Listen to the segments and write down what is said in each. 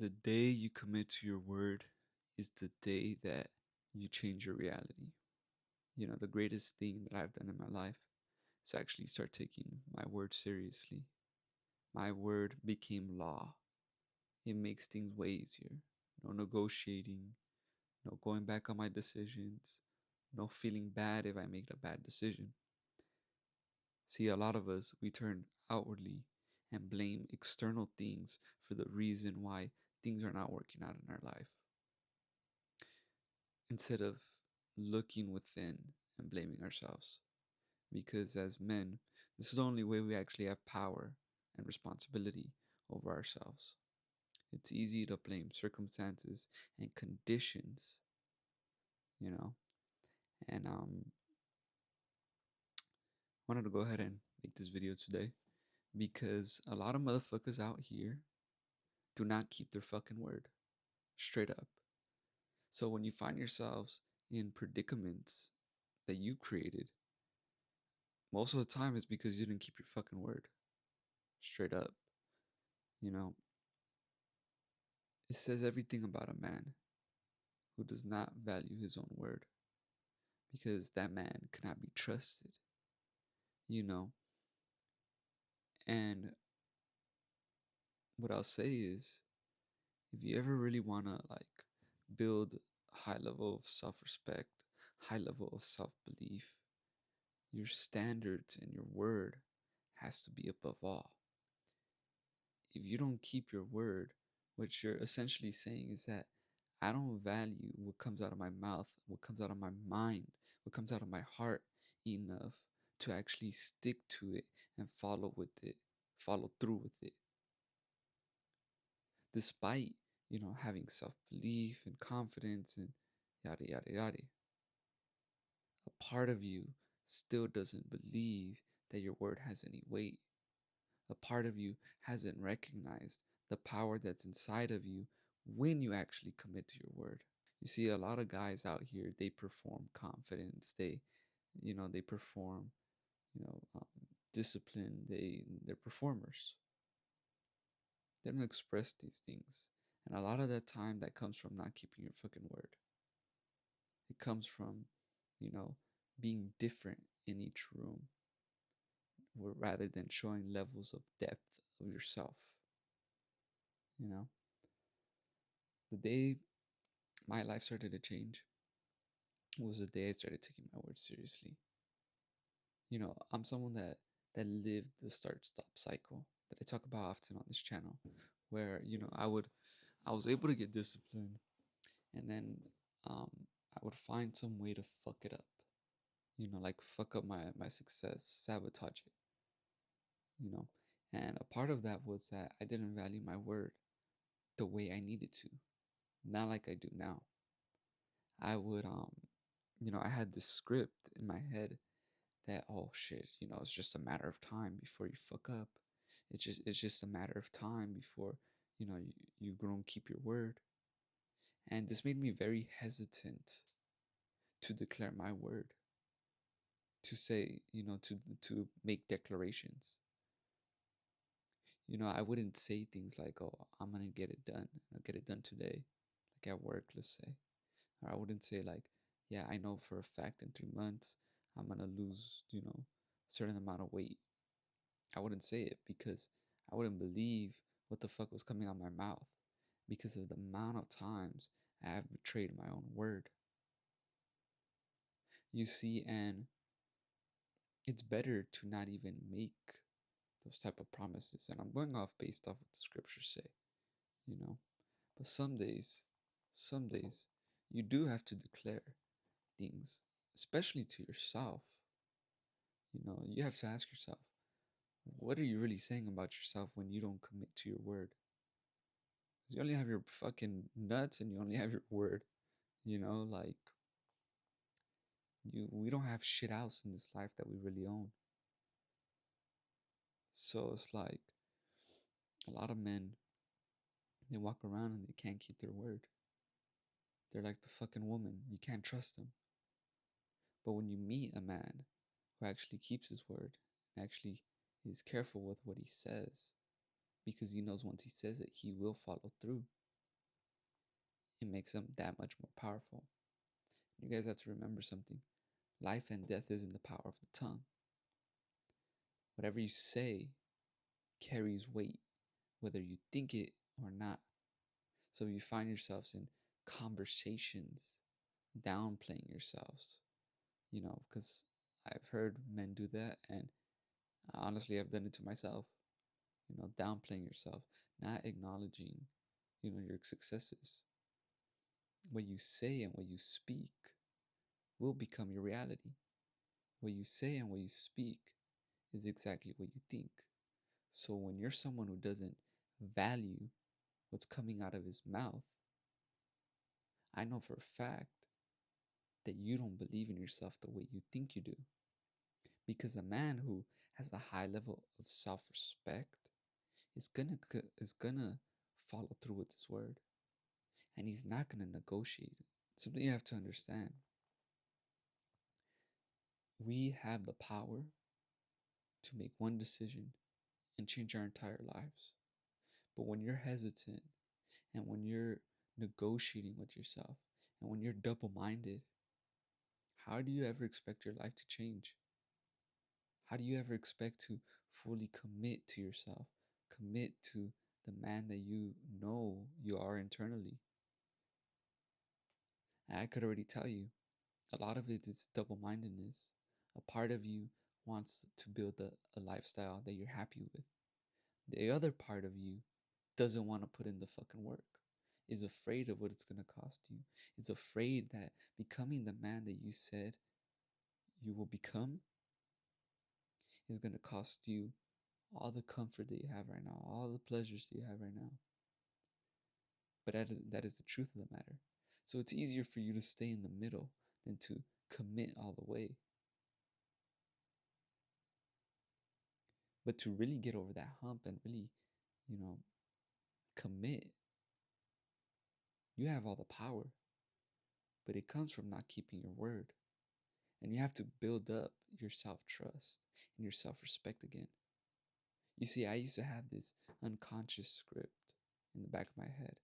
The day you commit to your word is the day that you change your reality. The greatest thing that I've done in my life is actually start taking my word seriously. My word became law. It makes things way easier. No negotiating, no going back on my decisions, no feeling bad if I make a bad decision. See, a lot of us, we turn outwardly and blame external things for the reason why things are not working out in our life, instead of looking within and blaming ourselves. Because as men, this is the only way we actually have power and responsibility over ourselves. It's easy to blame circumstances and conditions, you know. And wanted to go ahead and make this video today because a lot of motherfuckers out here do not keep their fucking word. Straight up. So when you find yourselves in predicaments that you created, most of the time it's because you didn't keep your fucking word. Straight up. You know, it says everything about a man who does not value his own word, because that man cannot be trusted, you know. And what I'll say is, if you ever really want to like build a high level of self-respect, high level of self-belief, your standards and your word has to be above all. If you don't keep your word, what you're essentially saying is that I don't value what comes out of my mouth, what comes out of my mind, what comes out of my heart enough to actually stick to it and follow with it, follow through with it. Despite, having self-belief and confidence and yada yada yada. A part of you still doesn't believe that your word has any weight. A part of you hasn't recognized the power that's inside of you when you actually commit to your word. You see, a lot of guys out here, they perform confidence. They perform, discipline. They're performers. They don't express these things. And a lot of that time that comes from not keeping your fucking word. It comes from, you know, being different in each room, rather than showing levels of depth of yourself. You know, the day my life started to change was the day I started taking my word seriously. I'm someone that lived the start stop cycle that I talk about often on this channel, where I was able to get disciplined, and then I would find some way to fuck it up. Like fuck up my success, sabotage it. You know, and a part of that was that I didn't value my word the way I needed to, not like I do now. I would I had this script in my head that, oh shit, it's just a matter of time before you fuck up. It's just a matter of time before you don't keep your word. And this made me very hesitant to declare my word, to say, to make declarations. I wouldn't say things like, oh, I'm gonna get it done. I'll get it done today, like at work, let's say. Or I wouldn't say like, yeah, I know for a fact in 3 months I'm gonna lose, a certain amount of weight. I wouldn't say it because I wouldn't believe what the fuck was coming out of my mouth, because of the amount of times I have betrayed my own word. You see, and it's better to not even make those type of promises. And I'm going off based off what the scriptures say, you know. But some days, you do have to declare things, especially to yourself. You have to ask yourself, what are you really saying about yourself when you don't commit to your word? 'Cause you only have your fucking nuts and you only have your word. Like we don't have shit else in this life that we really own. So it's like a lot of men, they walk around and they can't keep their word. They're like the fucking woman. You can't trust them. But when you meet a man who actually keeps his word and actually is careful with what he says, because he knows once he says it, he will follow through. it makes them that much more powerful. You guys have to remember something. Life and death is in the power of the tongue. Whatever you say carries weight, whether you think it or not. So if you find yourselves in conversations downplaying yourselves, because I've heard men do that, and honestly, I've done it to myself. Downplaying yourself, not acknowledging, your successes. What you say and what you speak will become your reality. What you say and what you speak is exactly what you think. So when you're someone who doesn't value what's coming out of his mouth, I know for a fact that you don't believe in yourself the way you think you do. Because a man who has a high level of self-respect is gonna follow through with his word, and he's not gonna negotiate it. Something you have to understand: we have the power to make one decision and change our entire lives. But when you're hesitant and when you're negotiating with yourself and when you're double-minded, how do you ever expect your life to change? How do you ever expect to fully commit to yourself, commit to the man that you know you are internally? I could already tell you, a lot of it is double mindedness. A part of you wants to build a lifestyle that you're happy with. The other part of you doesn't want to put in the fucking work, is afraid of what it's going to cost you, is afraid that becoming the man that you said you will become is going to cost you all the comfort that you have right now, all the pleasures that you have right now. But that is the truth of the matter. So it's easier for you to stay in the middle than to commit all the way. But to really get over that hump and really, you know, commit, you have all the power. But it comes from not keeping your word. And you have to build up your self-trust and your self-respect again. You see, I used to have this unconscious script in the back of my head.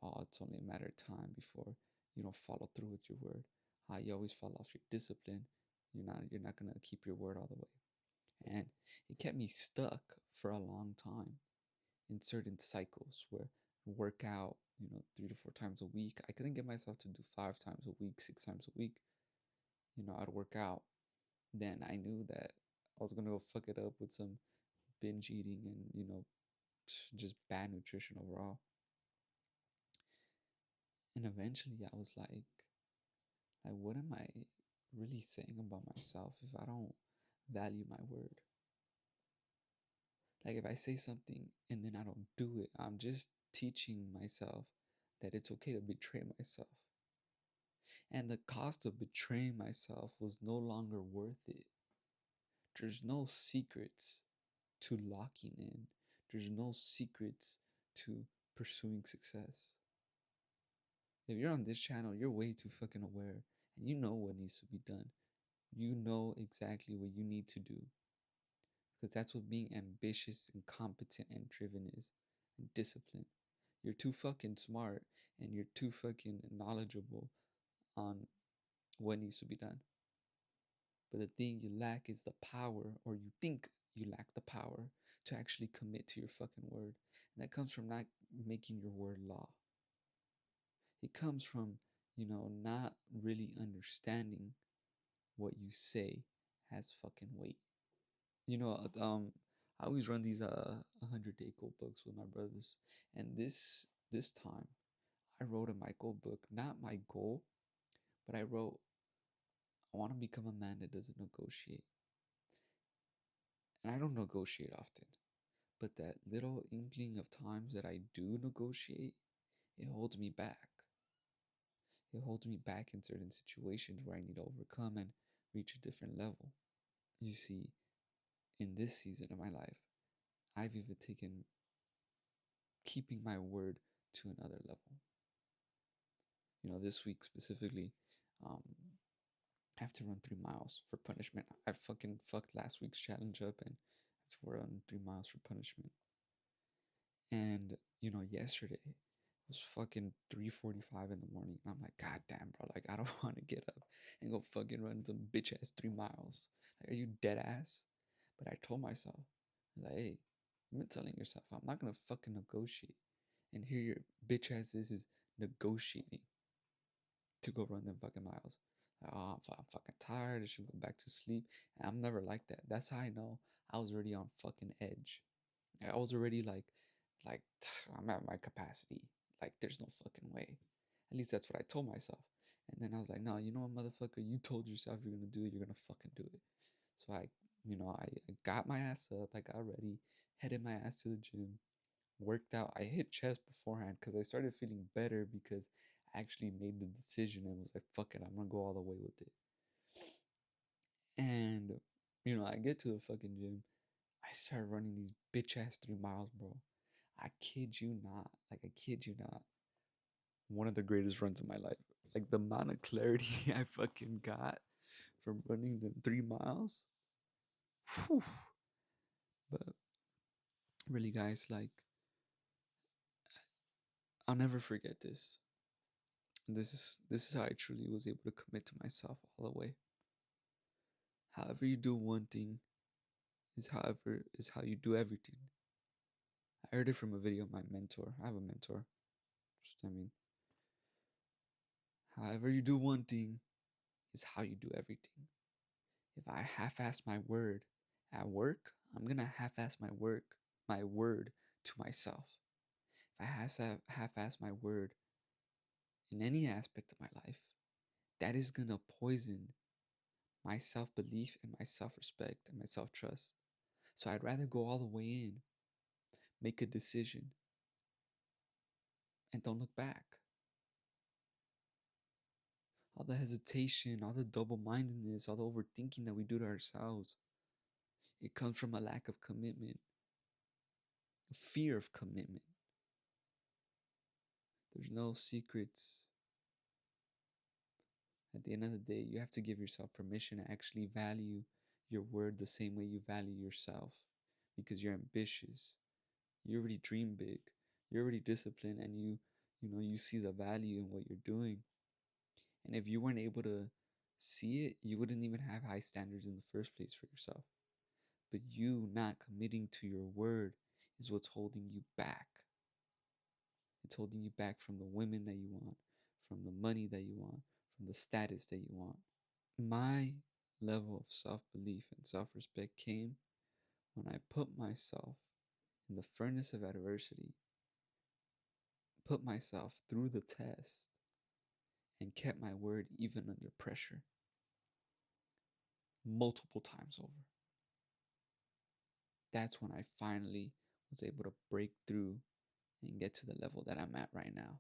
Oh, it's only a matter of time before you don't follow through with your word. You always fall off your discipline. You're not gonna keep your word all the way. And it kept me stuck for a long time in certain cycles where I work out, 3 to 4 times a week. I couldn't get myself to do 5 times a week, 6 times a week. I'd work out. Then I knew that I was gonna go fuck it up with some binge eating and, just bad nutrition overall. And eventually I was like, what am I really saying about myself if I don't value my word? Like, if I say something and then I don't do it, I'm just teaching myself that it's okay to betray myself. And the cost of betraying myself was no longer worth it. There's no secrets to locking in, there's no secrets to pursuing success. If you're on this channel, you're way too fucking aware and you know what needs to be done. You know exactly what you need to do, because that's what being ambitious and competent and driven is, and disciplined. You're too fucking smart and you're too fucking knowledgeable on what needs to be done. But the thing you lack is the power, or you think you lack the power to actually commit to your fucking word. And that comes from not making your word law. It comes from, not really understanding what you say has fucking weight. I always run these 100-day goal books with my brothers, and this time I wrote in my goal book not my goal, but I wrote, I want to become a man that doesn't negotiate. And I don't negotiate often, but that little inkling of times that I do negotiate, it holds me back. It holds me back in certain situations where I need to overcome and reach a different level. You see, in this season of my life, I've even taken keeping my word to another level. This week specifically, um, I have to run 3 miles for punishment. I fucking fucked last week's challenge up and I have to run 3 miles for punishment. And, yesterday was fucking 3:45 in the morning. And I'm like, God damn, bro. Like, I don't want to get up and go fucking run some bitch ass 3 miles. Like, are you dead ass? But I told myself, I was like, hey, you've been telling yourself, I'm not gonna fucking negotiate. And here your bitch ass is negotiating to go run them fucking miles. Like, oh, I'm fucking tired. I should go back to sleep. And I'm never like that. That's how I know I was already on fucking edge. I was already like I'm at my capacity. Like there's no fucking way. At least that's what I told myself. And then I was like, no, you know what, motherfucker? You told yourself you're gonna do it. You're gonna fucking do it. So I got my ass up. I got ready, headed my ass to the gym, worked out. I hit chest beforehand because I started feeling better because I actually made the decision and was like, fuck it, I'm gonna go all the way with it. And I get to the fucking gym. I started running these bitch ass 3 miles, bro. I kid you not. Like, I kid you not. One of the greatest runs of my life. Like, the amount of clarity I fucking got from running the 3 miles. Whew. But really, guys, like, I'll never forget this. This is how I truly was able to commit to myself all the way. However you do one thing is how you do everything. I heard it from a video of my mentor. I have a mentor. Just, however you do one thing is how you do everything. If I half-ass my word at work, I'm gonna half-ass my word to myself. If I half-ass my word in any aspect of my life, that is gonna poison my self-belief and my self-respect and my self-trust. So I'd rather go all the way in, make a decision, and don't look back. All the hesitation, all the double-mindedness, all the overthinking that we do to ourselves, it comes from a lack of commitment, a fear of commitment. There's no secrets. At the end of the day, you have to give yourself permission to actually value your word the same way you value yourself because you're ambitious. You already dream big. You're already disciplined and you see the value in what you're doing. And if you weren't able to see it, you wouldn't even have high standards in the first place for yourself. But you not committing to your word is what's holding you back. It's holding you back from the women that you want, from the money that you want, from the status that you want. My level of self belief and self respect came when I put myself in the furnace of adversity, put myself through the test, and kept my word even under pressure multiple times over. That's when I finally was able to break through and get to the level that I'm at right now.